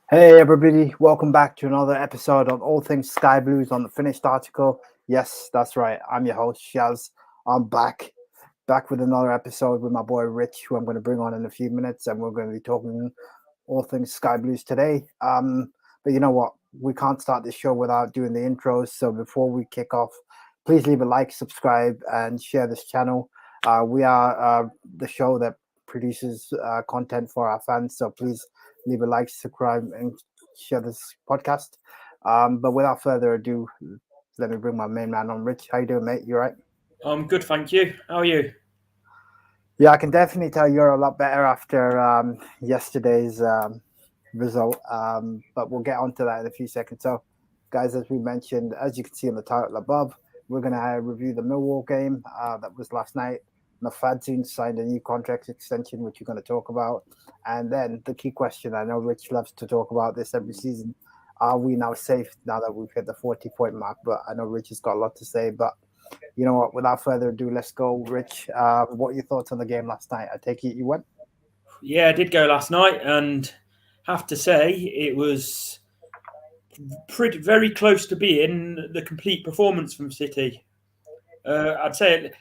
Hey everybody, welcome back to another episode on All Things Sky Blues on the finished article. Yes, that's right. I'm your host, Shaz. I'm back with another episode with my boy Rich, who I'm going to bring on in a few minutes, and we're going to be talking all things Sky Blues today. But you know what? We can't start this show without doing the intros. So before we kick off, please leave a like, subscribe, and share this channel. We are the show that produces content for our fans. So please leave a like, subscribe, and share this podcast. But without further ado, let me bring my main man on. Rich, how you doing, mate? You right? I'm good, thank you. How are you? Yeah, I can definitely tell you're a lot better after yesterday's result. But we'll get onto that in a few seconds. So, guys, as we mentioned, as you can see in the title above, we're going to review the Millwall game that was last night. McFadz signed a new contract extension, which you're going to talk about. And then the key question, I know Rich loves to talk about this every season. Are we now safe now that we've hit the 40-point mark? But I know Rich has got a lot to say. But you know what? Without further ado, let's go, Rich. What are your thoughts on the game last night? I take it you went. Yeah, I did go last night, and have to say it was very close to being the complete performance from City. I'd say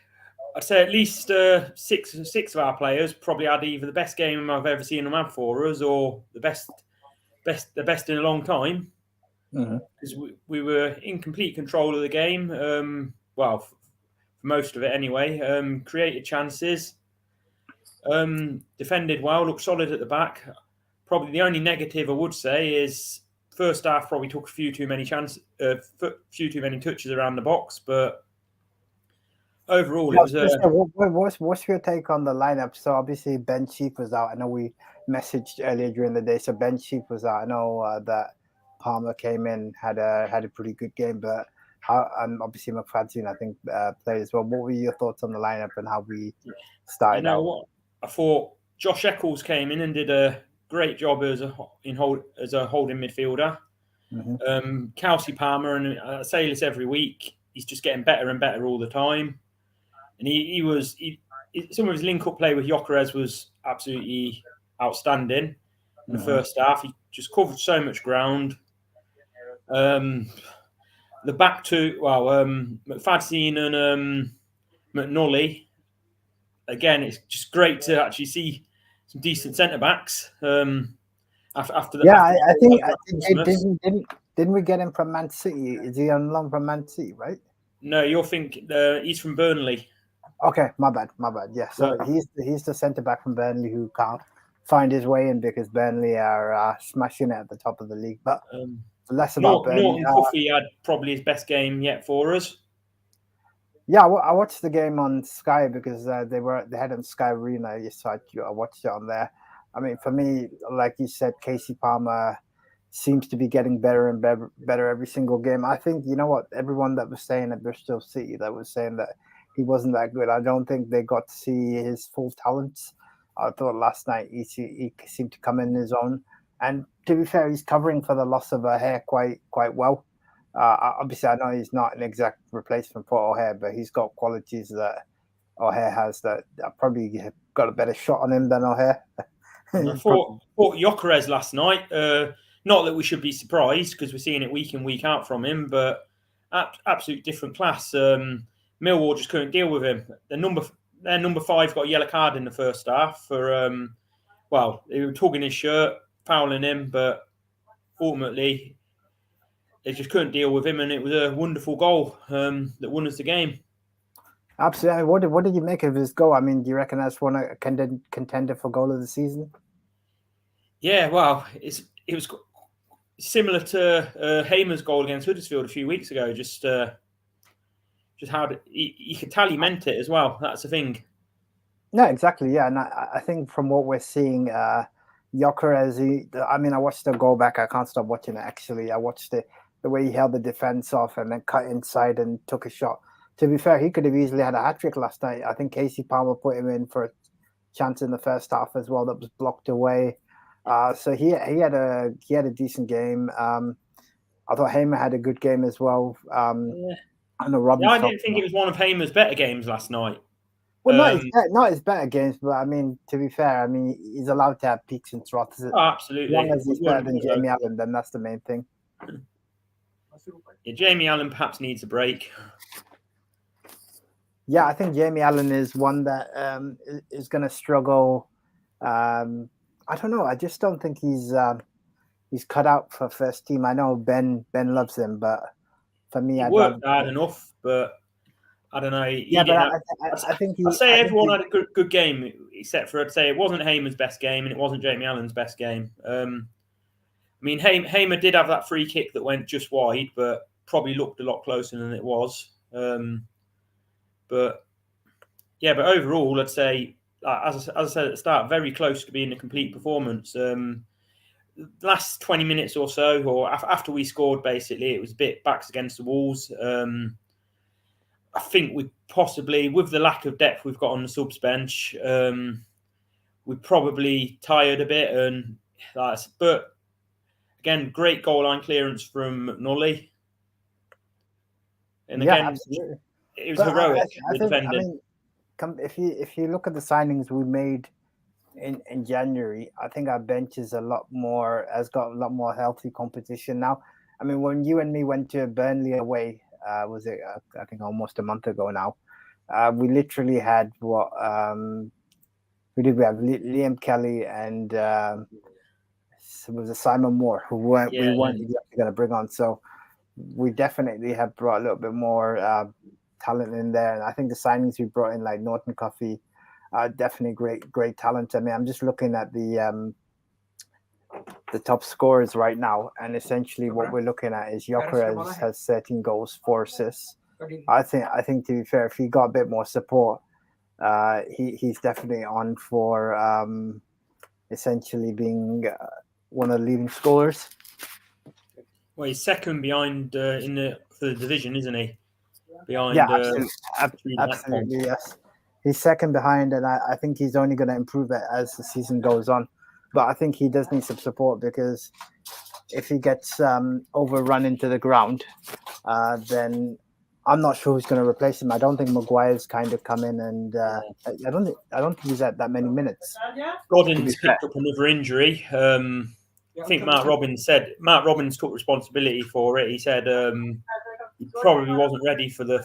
at least six of our players probably had either the best game I've ever seen them have for us, or the best in a long time. Because we were in complete control of the game. For most of it anyway. Created chances. Defended well, looked solid at the back. Probably the only negative I would say is first half probably took a few too many touches around the box, but overall it was a What's your take on the lineup? So obviously Ben Sheep was out. I know we messaged earlier during the day. So Ben Sheep was out. I know that Palmer came in, had a pretty good game, but and obviously McFadz, I think played as well. What were your thoughts on the lineup and how we you started know out? what I thought. Josh Eccles came in and did a great job as a holding midfielder. Hmm. Kelsey Palmer, and I say this every week, he's just getting better and better all the time. And some of his link-up play with Gyökeres was absolutely outstanding in the first half. He just covered so much ground. The back two, McFadz and McNully, again, it's just great to actually see some decent centre backs after Yeah, I think the Christmas. didn't we get him from Man City? Is he on loan from Man City, right? No, you'll think he's from Burnley. Okay, my bad. Yeah, so he's the centre back from Burnley who can't find his way in because Burnley are smashing it at the top of the league. But less about Burnley. Norton Cuffy had probably his best game yet for us. Yeah, I watched the game on Sky because they had on Sky Arena. So I watched it on there. I mean, for me, like you said, Casey Palmer seems to be getting better and better every single game. I think you know what everyone that was saying at Bristol City that was saying that he wasn't that good. I don't think they got to see his full talents. I thought last night he seemed to come in his own. And to be fair, he's covering for the loss of O'Hare quite well. Obviously, I know he's not an exact replacement for O'Hare, but he's got qualities that O'Hare has that probably got a better shot on him than O'Hare. I thought Gyökeres last night. Not that we should be surprised because we're seeing it week in, week out from him, but absolute different class. Millwall just couldn't deal with him. Their number 5 got a yellow card in the first half for they were tugging his shirt, fouling him, but ultimately they just couldn't deal with him, and it was a wonderful goal that won us the game. Absolutely. What did you make of his goal? I mean, do you reckon that's one a contender for goal of the season? Yeah, well, it was similar to Hamer's goal against Huddersfield a few weeks ago. Just how you could tell he meant it as well. That's the thing. No, exactly. Yeah, and I think from what we're seeing, Gyökeres. I mean, I watched the goal back. I can't stop watching it. Actually, I watched the way he held the defense off and then cut inside and took a shot. To be fair, he could have easily had a hat trick last night. I think Casey Palmer put him in for a chance in the first half as well that was blocked away. So he had a decent game. I thought Hamer had a good game as well. Yeah. I know Robbie. I didn't think it was one of Hamer's better games last night. Well, not his better games, but I mean, to be fair, I mean, he's allowed to have peaks and troughs. Oh, absolutely. As long as he's better than Jamie Allen, then that's the main thing. Yeah, Jamie Allen perhaps needs a break. Yeah, I think Jamie Allen is one that is going to struggle. I don't know. I just don't think he's cut out for first team. I know Ben loves him, but for me, he worked hard enough, but I don't know. I think I'd say everyone had a good game, except for I'd say it wasn't Hamer's best game and it wasn't Jamie Allen's best game. I mean, Hamer did have that free kick that went just wide, but probably looked a lot closer than it was. But overall, I'd say, as I said at the start, very close to being a complete performance. Last 20 minutes or so, or after we scored, basically, it was a bit backs against the walls. I think we possibly, with the lack of depth we've got on the subs bench, we probably tired a bit. But again, great goal line clearance from McNully. And again, absolutely. It was heroic. If you look at the signings we made in January, I think our bench is has got a lot more healthy competition now. I mean, when you and me went to Burnley away, was it I think almost a month ago now? We literally had we have Liam Kelly and it was a Simon Moore who we weren't exactly going to bring on. So we definitely have brought a little bit more talent in there, and I think the signings we brought in, like Norton Coffey, are definitely great talent. I mean, I'm just looking at the top scorers right now, and essentially what we're looking at is Gyökeres has 13 goals, 4 assists. I think to be fair, if he got a bit more support, he's definitely on for essentially being one of the leading scorers. Well, he's second behind for the division, isn't he? Behind, absolutely, yes. He's second behind, and I think he's only going to improve it as the season goes on. But I think he does need some support, because if he gets overrun into the ground, then I'm not sure who's going to replace him. I don't think Maguire's kind of come in, and I don't think he's at that many minutes. Godin's picked up another injury. I think Matt Robbins took responsibility for it. He said he probably wasn't ready for did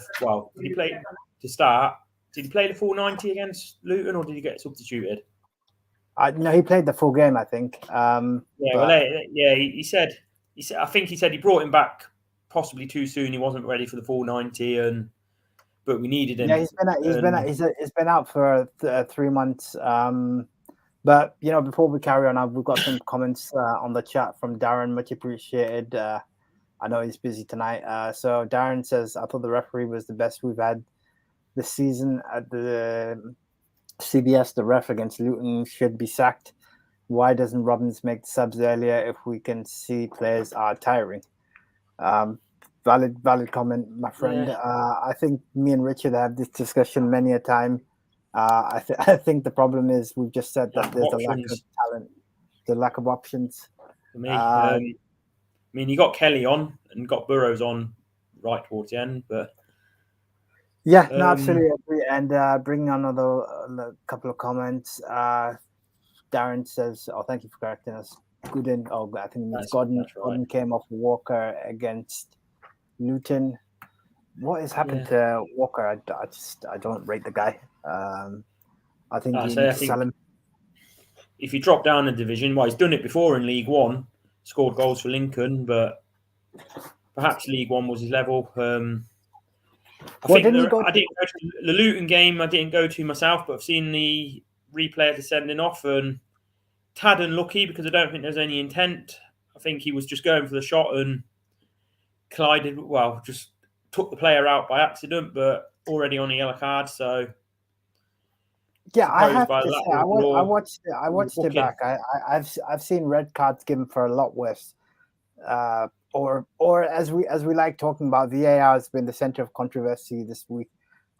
he play to start? Did he play the full 90 against Luton, or did he get substituted? No, he played the full game, I think. He said I think he said he brought him back possibly too soon. He wasn't ready for the full 90, but we needed him. Yeah, he's been out for 3 months. But before we carry on, we've got some comments on the chat from Darren. Much appreciated. I know he's busy tonight. So Darren says, I thought the referee was the best we've had this season at the CBS. The ref against Luton should be sacked. Why doesn't Robbins make the subs earlier if we can see players are tiring? Valid comment, my friend. Yeah. I think me and Richard have this discussion many a time. I think the problem is we've just said that there's a lack of talent, the lack of options. For me, I mean, you got Kelly on and got Burrows on right towards the end, but absolutely agree. And bringing on a couple of comments. Darren says, "Oh, thank you for correcting us. Gooden, I think it means Godin. Right. Godin came off Walker against Luton. What has happened to Walker? I don't rate the guy. I think you need to sell him. If you drop down a division, he's done it before in League One, scored goals for Lincoln, but perhaps League One was his level. I didn't go to the Luton game. I didn't go to myself, but I've seen the replay of the sending off, and tad unlucky because I don't think there's any intent. I think he was just going for the shot and collided. Well, just took the player out by accident, but already on a yellow card. So yeah, I have to say, I watched it back. I've seen red cards given for a lot worse. Or as we like talking about, VAR has been the center of controversy this week.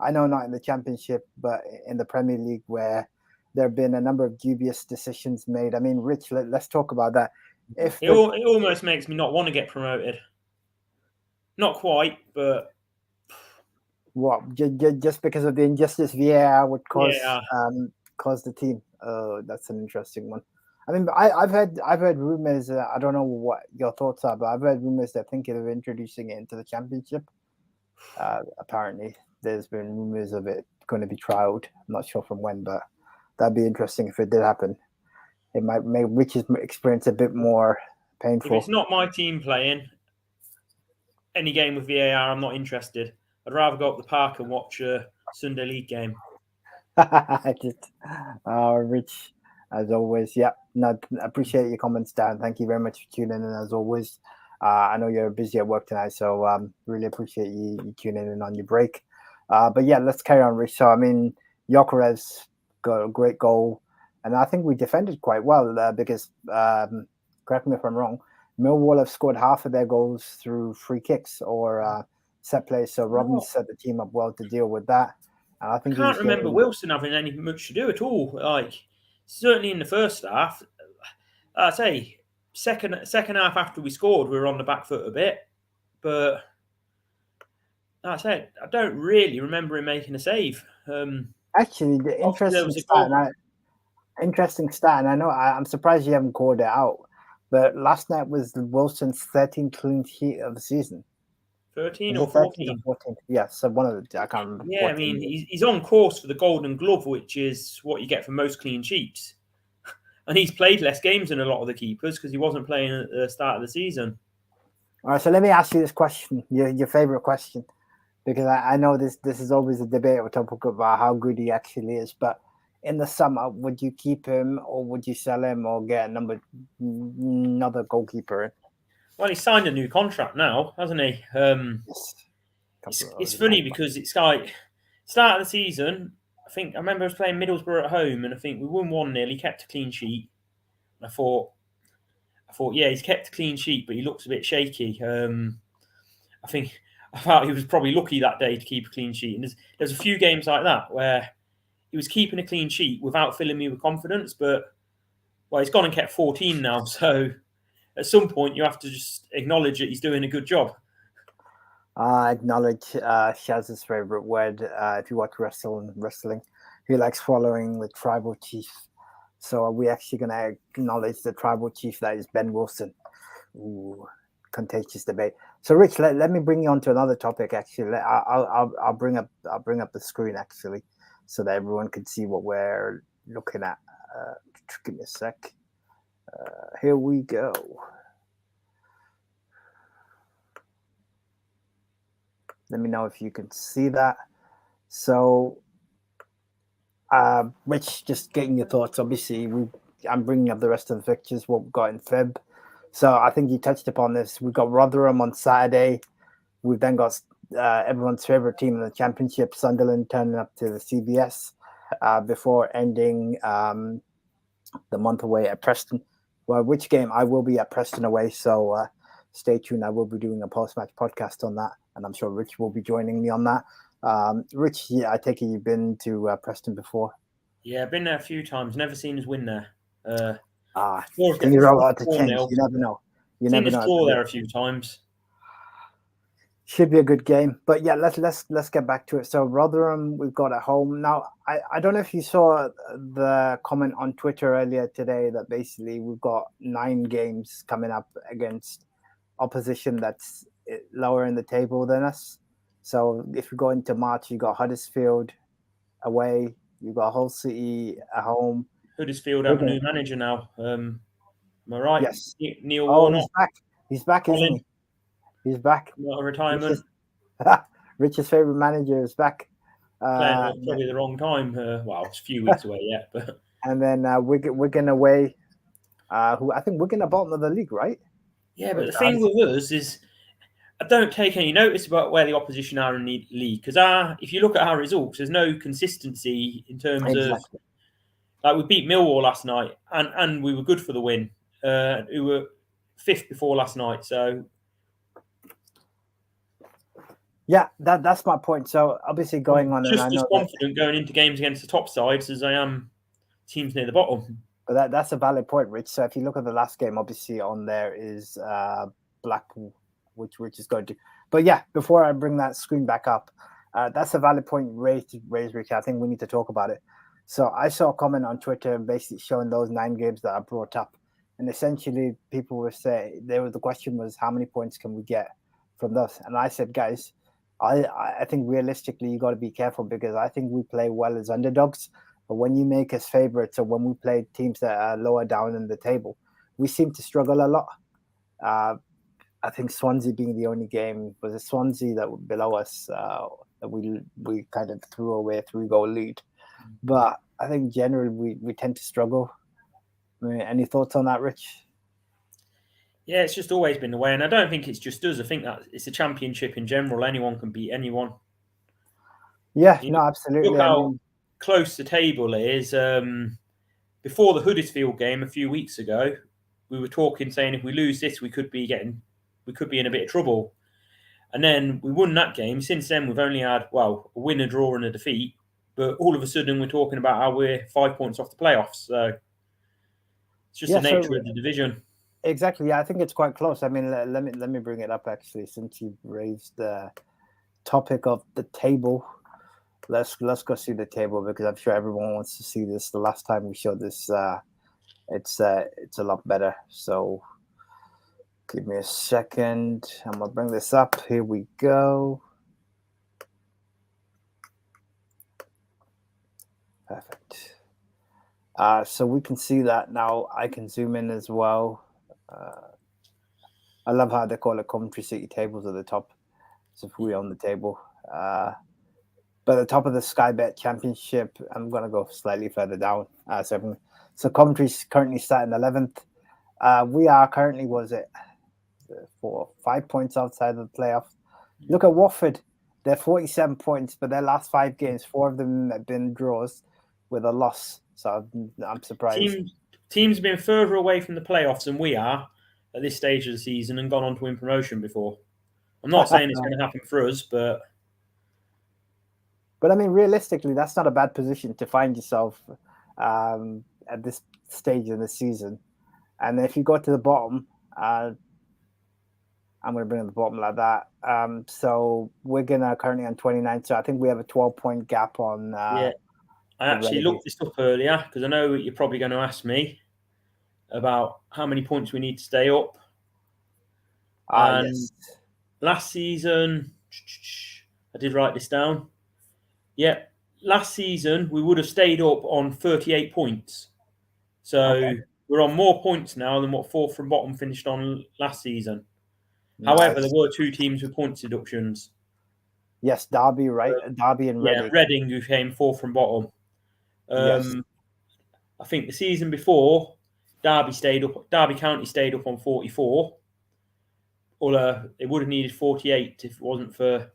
I know not in the Championship, but in the Premier League, where there have been a number of dubious decisions made. I mean, Rich, let's talk about that. It almost makes me not want to get promoted. Not quite, but What? Just because of the injustice VAR would cause Yeah. cause the team. That's an interesting one. I mean, I've heard rumors. I don't know what your thoughts are, but I've heard rumors that thinking of introducing it into the championship. Apparently, there's been rumors of it going to be trialed. I'm not sure from when, but that'd be interesting if it did happen. It might make Rich's experience a bit more painful. If it's not my team playing any game with VAR, I'm not interested. I'd rather go up the park and watch a Sunday League game. Rich, as always. Yeah, no, appreciate your comments, Dan. Thank you very much for tuning in, as always. I know you're busy at work tonight, so really appreciate you tuning in on your break. But yeah, let's carry on, Rich. So, I mean, Gyökeres got a great goal, and I think we defended quite well because, correct me if I'm wrong, Millwall have scored half of their goals through free kicks or set plays. So Robin set the team up well to deal with that. And I think I can't remember Wilson having any much to do at all. Like, certainly in the first half, I'd say second half after we scored, we were on the back foot a bit. But like I said, I don't really remember him making a save. Actually, the interesting stat, and I know I'm surprised you haven't called it out, but last night was Wilson's 13th clean sheet of the season. 13 or 14? 14. Yes, so one of the, I can't remember. Yeah, I mean, he's on course for the Golden Glove, which is what you get for most clean sheets. And he's played less games than a lot of the keepers because he wasn't playing at the start of the season. All right, so let me ask you this question, your favorite question, because I know this is always a debate or topic about how good he actually is. But in the summer, would you keep him or would you sell him or get another goalkeeper? Well, he's signed a new contract now, hasn't he? It's funny because it's like start of the season. I remember I was playing Middlesbrough at home, and I think we won 1-0. He kept a clean sheet. And I thought, yeah, he's kept a clean sheet, but he looks a bit shaky. I thought he was probably lucky that day to keep a clean sheet. And there's a few games like that where he was keeping a clean sheet without filling me with confidence. But well, he's gone and kept 14 now, so at some point you have to just acknowledge that he's doing a good job. Acknowledge Shaz's favorite word. If you watch wrestling, he likes following the tribal chief. So are we actually going to acknowledge the tribal chief that is Ben Wilson? Ooh, contentious debate. So Rich, let me bring you on to another topic. Actually, I'll bring up the screen actually, so that everyone can see what we're looking at. Give me a sec. Here we go. Let me know if you can see that. So, Rich, just getting your thoughts. Obviously, I'm bringing up the rest of the fixtures, what we've got in Feb. So I think you touched upon this. We've got Rotherham on Saturday. We've then got everyone's favorite team in the Championship, Sunderland, turning up to the CBS before ending the month away at Preston. Well, which game? I will be at Preston away, so stay tuned. I will be doing a post-match podcast on that, and I'm sure Rich will be joining me on that. Rich, yeah, I take it you've been to Preston before. Yeah, I've been there a few times. Never seen us win there. Things are about to change. You never know. You never know. Score there a few times. Should be a good game, but yeah, let's get back to it. So Rotherham, we've got at home now. I don't know if you saw the comment on Twitter earlier today that basically we've got 9 games coming up against opposition that's lower in the table than us. So if we go into March, you got Huddersfield away, you got Hull City at home. Huddersfield have a new manager now. Am I right? Yes. Neil Warnock. He's back, isn't he? He's back. Not a retirement. Rich's favorite manager is back. Playing probably the wrong time. Well, it's a few weeks away yet. But and then Wigan away. Who I think Wigan are bottom of the league, right? Yeah, but the thing with us is I don't take any notice about where the opposition are in the league because if you look at our results, there's no consistency in terms of like we beat Millwall last night and we were good for the win. We were 5th before last night, so. Yeah, that's my point. So obviously going on, just as confident going into games against the top sides as I am teams near the bottom. But that's a valid point, Rich. So if you look at the last game, obviously on there is Blackpool, which Rich is going to. But yeah, before I bring that screen back up, That's a valid point raised, Richard. I think we need to talk about it. So I saw a comment on Twitter basically showing those 9 games that I brought up, and essentially people were saying the question was how many points can we get from those, and I said, guys, I think realistically you got to be careful because I think we play well as underdogs, but when you make us favorites or when we play teams that are lower down in the table, we seem to struggle a lot. I think Swansea being the only game was a Swansea that were below us that we kind of threw away a 3-goal lead. But I think generally we tend to struggle. I mean, any thoughts on that, Rich? Yeah, it's just always been the way, and I don't think it's just us. I think that it's a championship in general. Anyone can beat anyone. Yeah, no, absolutely. Look how close the table is. Before the Huddersfield game a few weeks ago, we were talking, saying if we lose this, we could be in a bit of trouble. And then we won that game. Since then, we've only had, a win, a draw, and a defeat. But all of a sudden, we're talking about how we're 5 points off the playoffs. So it's just the nature of the division. Exactly. Yeah, I think it's quite close. I mean, let me bring it up actually, since you raised the topic of the table. Let's go see the table because I'm sure everyone wants to see this. The last time we showed this, it's a lot better. So give me a second. I'm gonna bring this up. Here we go. Perfect. So we can see that now. I can zoom in as well. I love how they call it Coventry City tables at the top. So if we on the table. But at the top of the Sky Bet Championship, I'm going to go slightly further down. So Coventry's currently starting 11th. We are currently, 5 points outside of the playoffs. Look at Watford. They're 47 points, but their last 5 games, 4 of them have been draws with a loss. So I'm surprised. Teams have been further away from the playoffs than we are at this stage of the season and gone on to win promotion before. I'm not saying it's going to happen for us, but I mean, realistically, that's not a bad position to find yourself at this stage of the season. And if you go to the bottom, I'm going to bring it to the bottom like that. So we're currently on 29. So I think we have a 12-point gap on. Yeah, I actually looked this up earlier because I know you're probably going to ask me about how many points we need to stay up. And yes. Last season, I did write this down. Yeah, last season we would have stayed up on 38 points. So we're on more points now than what 4th from bottom finished on last season. Nice. However, there were 2 teams with points deductions. Yes, Derby, right? Derby and Reading. Yeah, Reading, who came 4th from bottom. Yes. I think the season before, Derby County stayed up on 44. Although it would have needed 48 if it wasn't for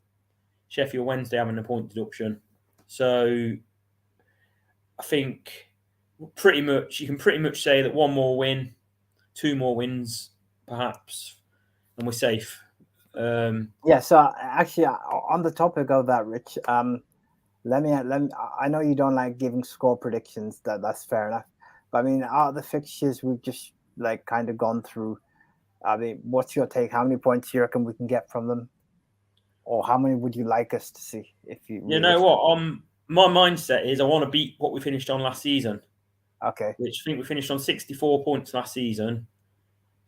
Sheffield Wednesday having a point deduction. So I think you can pretty much say that 1 more win, 2 more wins, perhaps, and we're safe. Yeah. So actually, on the topic of that, Rich, let me. I know you don't like giving score predictions. That's fair enough. But I mean, out of the fixtures we've just kind of gone through, I mean, what's your take? How many points do you reckon we can get from them? Or how many would you like us to see? You know what? My mindset is I want to beat what we finished on last season. Okay. Which I think we finished on 64 points last season.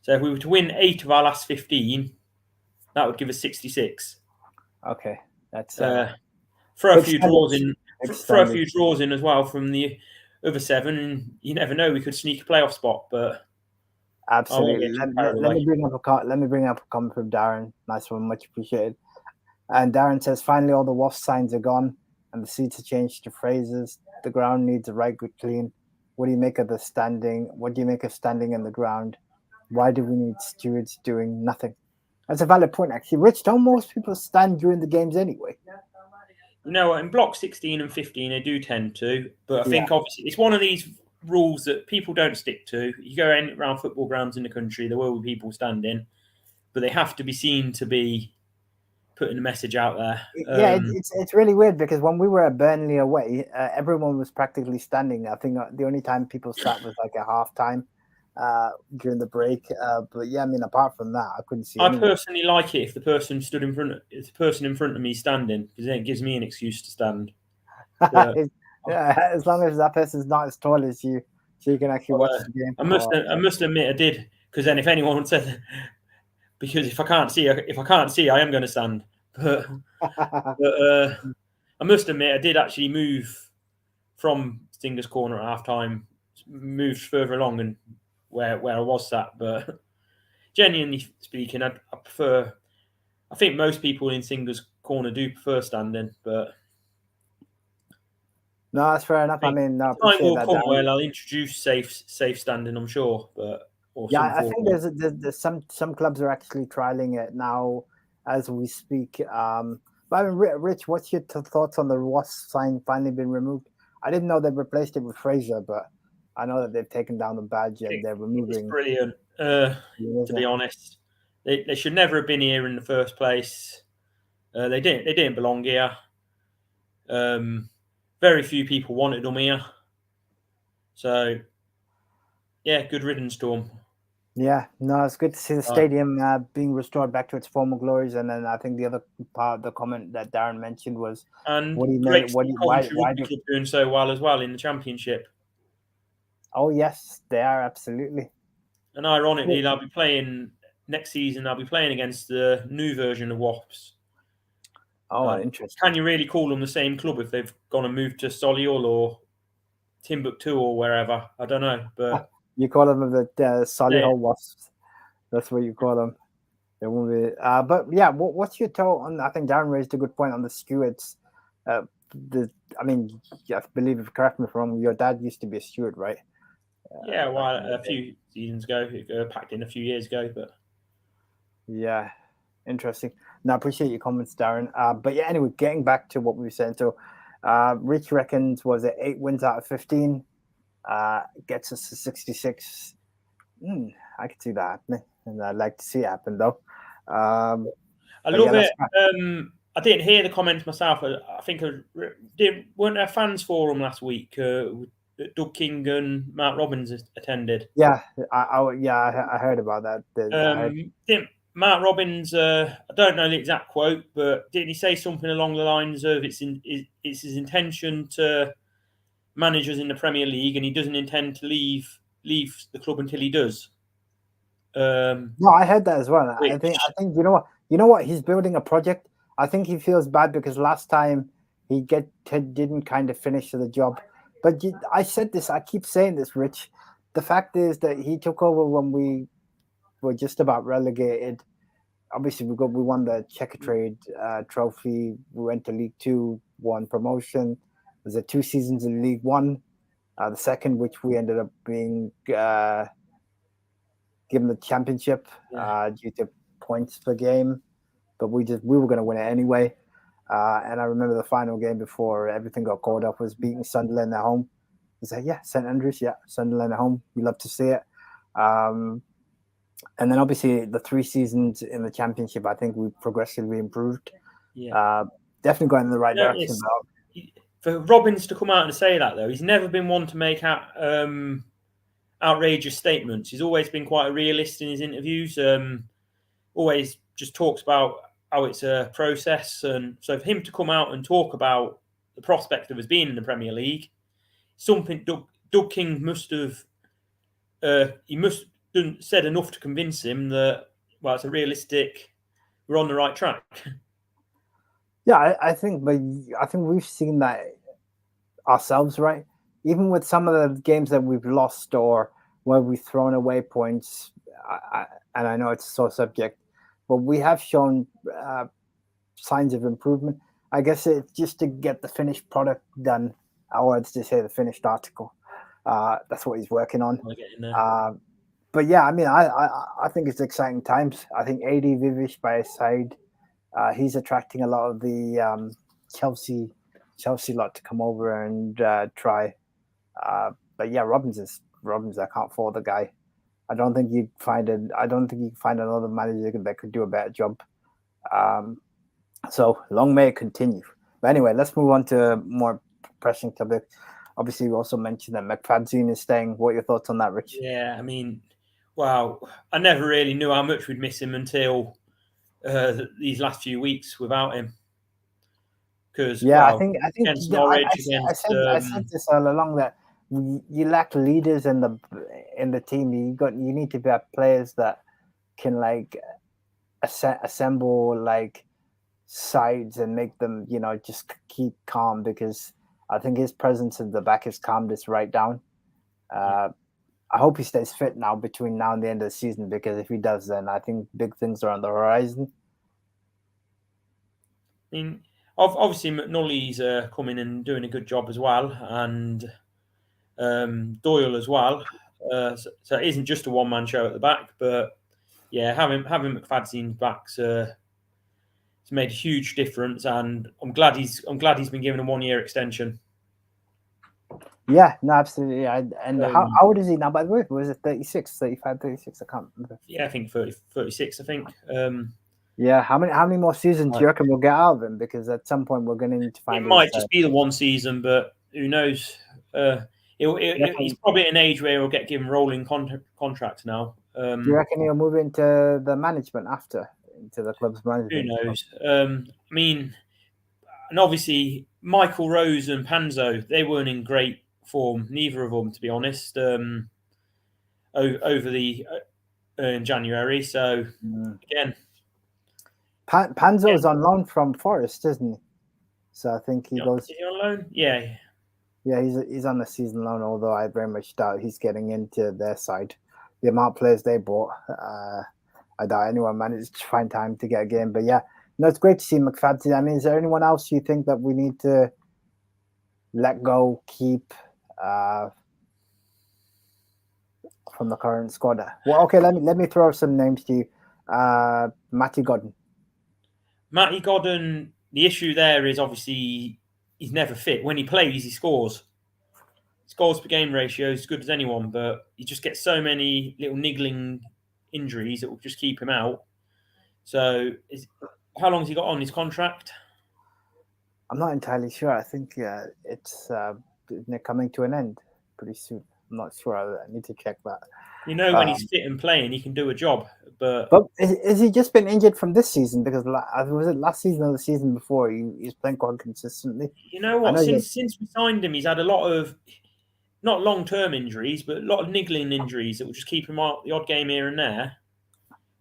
So if we were to win 8 of our last 15, that would give us 66. Okay. That's throw a few draws in as well from the other 7, and you never know, we could sneak a playoff spot, but absolutely. Let me bring up a comment from Darren. Nice one, much appreciated. And Darren says, finally all the WASP signs are gone and the seats are changed to phrases. The ground needs a right good clean. What do you make of standing in the ground? Why do we need stewards doing nothing? That's a valid point, actually. Rich, don't most people stand during the games anyway? You know, in block 16 and 15, they do tend to. But I think, obviously, it's one of these rules that people don't stick to. You go around football grounds in the country, there will be people standing. But they have to be seen to be putting a message out there. Yeah, it's really weird because when we were at Burnley away, everyone was practically standing. I think the only time people sat was at half time. during the break. But yeah, I mean, apart from that, I couldn't see I anyone. personally like it if the person if the person in front of me standing, because then it gives me an excuse to stand. But, Yeah, as long as that person's not as tall as you, so you can actually watch the game. I must admit I did, because then if anyone said, because if I can't see, I am going to stand. But I must admit I did actually move from Stinger's corner at half time, moved further along and where I was sat. But genuinely speaking, I prefer. I think most people in Stinger's corner do prefer standing, but No, that's fair enough. I mean, no, I time appreciate will that, come Darren. where I'll introduce safe standing, I'm sure, but or Yeah, some I form think of. there's some clubs are actually trialing it now as we speak. But I mean, Rich, what's your thoughts on the Ross sign finally been removed? I didn't know they replaced it with Fraser, but I know that they've taken down the badge and they're It's removing. brilliant. To be honest, they should never have been here in the first place. They didn't belong here. Very few people wanted them here. So yeah, good riddance to them. Yeah, no, it's good to see the stadium being restored back to its former glories. And then I think the other part of the comment that Darren mentioned was, And what do you great mean? Why Coventry do? Club doing so well as well in the Championship. Oh yes, they are absolutely. And ironically, they'll be playing next season. They'll be playing against the new version of Wasps. Oh, interesting. Can you really call them the same club if they've gone and moved to Solihull or Timbuktu or wherever? I don't know, but you call them the Solihull Wasps. That's what you call them. They won't be. But yeah, what's your thought on? I think Darren raised a good point on the stewards. I mean, I believe, if correct me if I'm wrong, your dad used to be a steward, right? Yeah, well, a few seasons ago, packed in a few years ago, but yeah, interesting. No, I appreciate your comments, Darren. But yeah, anyway, getting back to what we were saying. So, Rich reckons was it 8 wins out of 15? Gets us to 66. I could see that happening, and I'd like to see it happen though. I love it. I didn't hear the comments myself. I think weren't there fans forum last week? Doug King and Mark Robbins attended. Yeah, I heard about that. Mark Robbins, I don't know the exact quote, but didn't he say something along the lines of it's his intention to manage us in the Premier League, and he doesn't intend to leave the club until he does. No, I heard that as well. I think you know what he's building a project. I think he feels bad because last time he didn't kind of finish the job. But I said this. I keep saying this, Rich. The fact is that he took over when we were just about relegated. Obviously, we won the Checkatrade trophy. We went to League Two, won promotion. There's 2 seasons in League One. The second, which we ended up being given the championship due to points per game, but we were going to win it anyway. And I remember the final game before everything got called up was beating Sunderland at home. I said, yeah, St Andrews, yeah, Sunderland at home. We love to see it. And then obviously the 3 seasons in the championship, I think we progressively improved. Definitely going in the right direction. For Robbins to come out and say that, though, he's never been one to make outrageous statements. He's always been quite a realist in his interviews. Always just talks about how it's a process, and so for him to come out and talk about the prospect of us being in the Premier League, something Doug King must have said enough to convince him that it's a realistic. We're on the right track. Yeah, I think we've seen that ourselves, right? Even with some of the games that we've lost or where we've thrown away points, and I know it's so subject, but we have shown signs of improvement. I guess it's just to get the finished product done, or to say the finished article. That's what he's working on. But yeah, I mean, I think it's exciting times. I think AD Vivish by his side, he's attracting a lot of the Chelsea lot to come over and try. But yeah, Robbins. I can't fault the guy. I don't think you can find another manager that could do a better job. So long may it continue. But anyway, let's move on to more pressing topic. Obviously, we also mentioned that McFadz is staying. What are your thoughts on that, Rich? Yeah, I mean, wow, I never really knew how much we'd miss him until these last few weeks without him. Because Yeah, wow, I think against Norwich, against I said this all along that you lack leaders in the team. You need to have players that can like assemble like sides and make them, just keep calm, because I think his presence at the back has calmed us right down. I hope he stays fit now between now and the end of the season, because if he does, then I think big things are on the horizon. I mean, obviously McNully's coming and doing a good job as well, and Doyle as well. So it isn't just a one-man show at the back, but yeah, having McFadz back's it's made a huge difference, and I'm glad he's been given a 1-year extension. Yeah, no, absolutely. And how old is he now, by the way? Was it 36, 35, 36? I can't remember. Yeah, I think 36, I think. Yeah, how many more seasons do you reckon we'll get out of him? Because at some point we're going to need to find. It might just be the one season, but who knows? He's probably at an age where he'll get given rolling contracts now. Do you reckon he'll move into the management into the club's management? Who knows? I mean, and obviously Michael Rose and Panzo, they weren't in great form, neither of them, to be honest. Over the in January, so again. Panzo's on loan from Forest, isn't he? So I think he goes. Is he on loan? Yeah. Yeah, he's on the season loan. Although I very much doubt he's getting into their side. The amount of players they bought, I doubt anyone managed to find time to get a game. But yeah, no, it's great to see McFadz. I mean, is there anyone else you think that we need to let go, keep from the current squad? Well, okay, let me throw some names to you. Matty Godden. Matty Godden, the issue there is obviously he's never fit. When he plays, he scores. Scores per game ratio is as good as anyone, but he just gets so many little niggling injuries that will just keep him out. So, how long has he got on his contract? I'm not entirely sure. I think it's coming to an end pretty soon. I'm not sure. I need to check that. When he's fit and playing, he can do a job. But has he just been injured from this season? Because was it last season or the season before? He's playing quite consistently. You know what? Since we signed him, he's had a lot of not long-term injuries, but a lot of niggling injuries that will just keep him out the odd game here and there.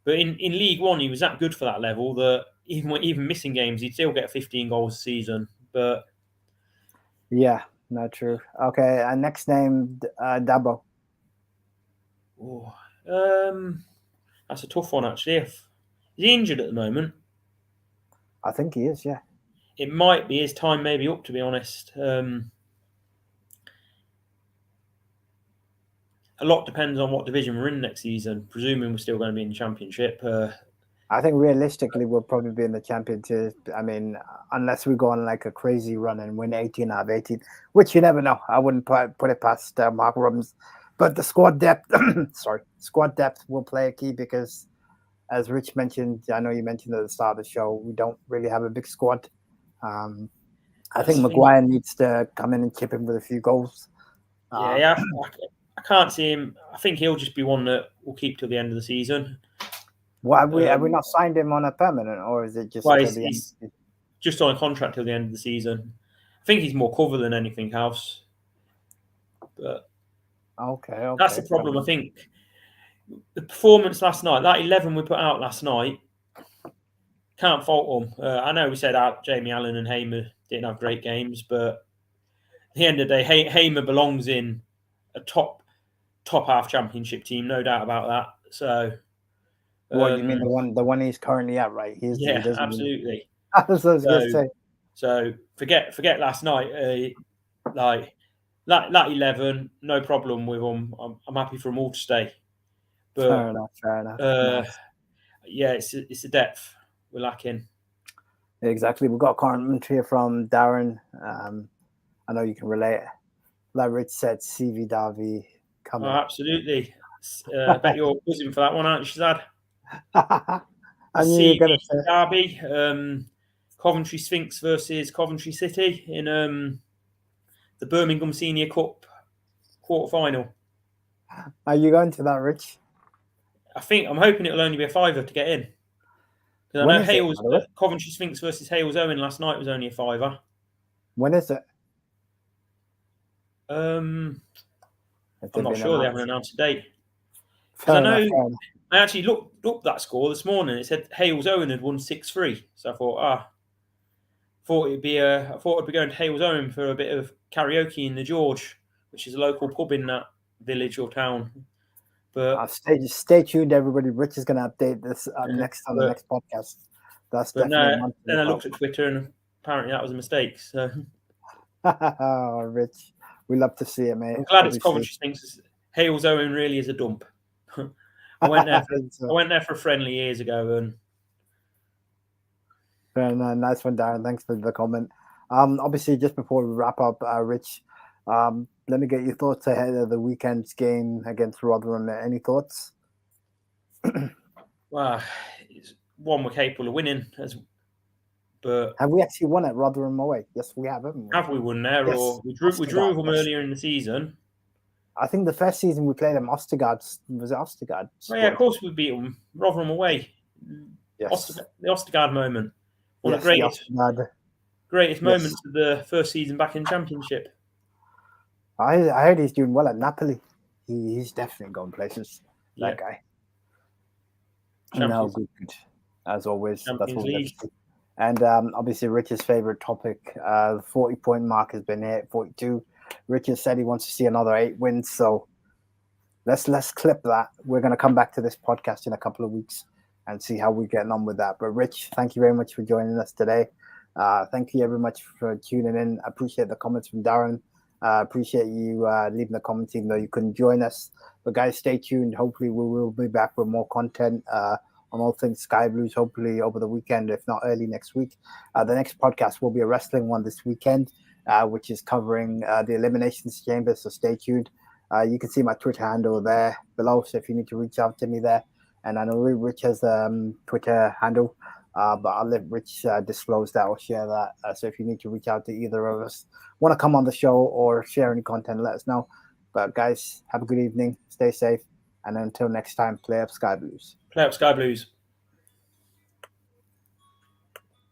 But in League One, he was that good for that level that even missing games, he'd still get 15 goals a season. But yeah, not true. Okay, next name, Dabo. Oh, that's a tough one, actually. Is he injured at the moment? I think he is, yeah. It might be his time maybe up, to be honest. A lot depends on what division we're in next season, presuming we're still going to be in the Championship. I think realistically we'll probably be in the Championship. I mean, unless we go on like a crazy run and win 18 out of 18, which you never know. I wouldn't put it past Mark Robbins. But the squad depth, squad depth will play a key, because, as Rich mentioned, I know you mentioned at the start of the show, we don't really have a big squad. I think Maguire needs to come in and chip in with a few goals. I can't see him. I think he'll just be one that will keep till the end of the season. Well, have we not signed him on a permanent, or is it just he's just on a contract till the end of the season? I think he's more cover than anything else. But okay. That's the problem. I think the performance last night, that 11 we put out last night, can't fault them. I know we said Jamie Allen and Hamer didn't have great games, but at the end of the day, Hamer belongs in a top half Championship team, no doubt about that. So, what you mean the one he's currently at, right? Absolutely. That's what I was going to say. So forget last night. Like that 11, no problem with them. I'm happy for them all to stay. But fair enough. Nice. Yeah, it's the depth we're lacking. Exactly. We've got a comment here from Darren. I know you can relate. Like Rich said, CV Darby coming. Oh, absolutely. I bet you're buzzing for that one, aren't you, Shazad? I knew you were going to say Derby, Coventry Sphinx versus Coventry City in the Birmingham Senior Cup quarter-final. Are you going to that, Rich? I'm hoping it'll only be a £5 to get in. Because I know Hales, Coventry Sphinx versus Hales Owen last night was only a £5. When is it? I'm not sure. They haven't announced a date. Because I know I actually looked up that score this morning. It said Hales Owen had won 6-3. So I thought, it'd be going to Hales Owen for a bit of karaoke in the George, which is a local pub in that village or town. But stay tuned, everybody. Rich is going to update this next on the next podcast. That's definitely. Then I looked at Twitter and apparently that was a mistake. So, Rich, we love to see it, mate. I'm glad it's Coventry Sphinx. Hales Owen really is a dump. I went there for a friendly years ago, and nice one, Darren. Thanks for the comment. Obviously, just before we wrap up, Rich, let me get your thoughts ahead of the weekend's game against Rotherham. Any thoughts? Well, it's one we're capable of winning. But have we actually won at Rotherham away? Yes, we have, haven't we? Have we won there? Yes. Or we drew them earlier in the season? I think the first season we played them, Ostergaard. Was it Ostergaard? Oh, yeah, of course we beat them. Rotherham away. Yes. The Ostergaard moment. One of the greatest moments of the first season back in Championship. I heard he's doing well at Napoli. He's definitely going places. That guy. No, good. As always, that's what we have. And obviously, Rich's favorite topic, the 40-point mark has been hit, 42. Rich has said he wants to see another 8 wins. So let's clip that. We're going to come back to this podcast in a couple of weeks and see how we're getting on with that. But Rich, thank you very much for joining us today. Thank you very much for tuning in. I appreciate the comments from Darren. Appreciate you leaving the comments, even though you couldn't join us. But guys, stay tuned. Hopefully, we will be back with more content on All Things Sky Blues, hopefully over the weekend, if not early next week. The next podcast will be a wrestling one this weekend, which is covering the Eliminations Chamber, so stay tuned. You can see my Twitter handle there below, so if you need to reach out to me there. And I know Rich has a Twitter handle, but I'll let Rich disclose that or share that. So if you need to reach out to either of us, want to come on the show or share any content, let us know. But guys, have a good evening, stay safe, and until next time, play up Sky Blues. Play up Sky Blues.